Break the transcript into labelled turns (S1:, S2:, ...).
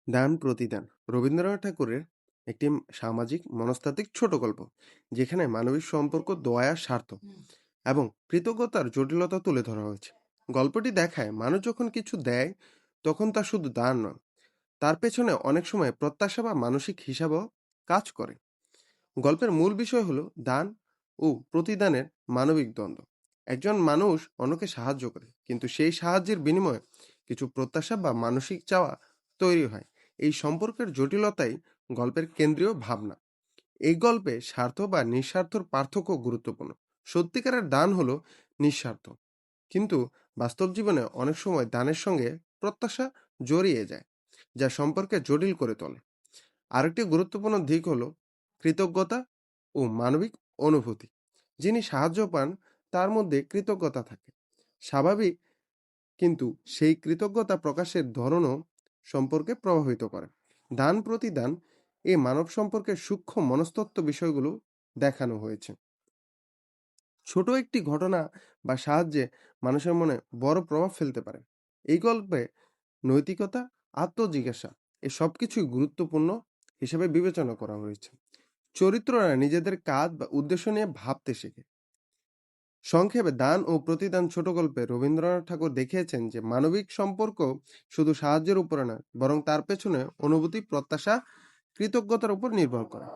S1: দান প্রতিদান রবীন্দ্রনাথ ঠাকুরের একটি সামাজিক মনস্তাত্ত্বিক ছোট গল্প, যেখানে মানবিক সম্পর্ক, দয়া, স্বার্থ এবং কৃতজ্ঞতার জটিলতা তুলে ধরা হয়েছে। গল্পটি দেখায় মানুষ যখন কিছু দেয় তখন তা শুধু দান নয়, তার পেছনে অনেক সময় প্রত্যাশা বা মানসিক হিসাবও কাজ করে। গল্পের মূল বিষয় হলো দান ও প্রতিদানের মানবিক দ্বন্দ্ব। একজন মানুষ অন্যকে সাহায্য করে, কিন্তু সেই সাহায্যের বিনিময়ে কিছু প্রত্যাশা বা মানসিক চাওয়া তৈরি হয়। এই সম্পর্কের জটিলতাই গল্পের কেন্দ্রীয় ভাবনা। এই গল্পে স্বার্থ বা নিঃস্বার্থর পার্থক্য গুরুত্বপূর্ণ। সত্যিকারের দান হলো নিঃস্বার্থ, কিন্তু বাস্তব জীবনে অনেক সময় দানের সঙ্গে প্রত্যাশা জড়িয়ে যায়, যা সম্পর্কে জটিল করে তোলে। আরেকটি গুরুত্বপূর্ণ দিক হলো কৃতজ্ঞতা ও মানবিক অনুভূতি। যিনি সাহায্য পান তার মধ্যে কৃতজ্ঞতা থাকে, স্বাভাবিক, কিন্তু সেই কৃতজ্ঞতা প্রকাশের ধরনও সম্পর্কে প্রভাবিত করে। দান প্রতিদান এই মানব সম্পর্কের সূক্ষ্ম মনস্তত্ত্ব বিষয়গুলো দেখানো হয়েছে। ছোট একটি ঘটনা বা সাহায্যে মানুষের মনে বড় প্রভাব ফেলতে পারে। এই গল্পে নৈতিকতা, আত্মজিজ্ঞাসা এ সবকিছুই গুরুত্বপূর্ণ হিসেবে বিবেচনা করা হয়েছে। চরিত্ররা নিজেদের কাজ বা উদ্দেশ্য নিয়ে ভাবতে শেখে। সংক্ষেপে, দান ও প্রতিদান ছোট গল্পে রবীন্দ্রনাথ ঠাকুর দেখিয়েছেন যে মানবিক সম্পর্ক শুধু সাহায্যের উপরে নয়, বরং তার পেছনে অনুভূতি, প্রত্যাশা, কৃতজ্ঞতার উপর নির্ভর করে।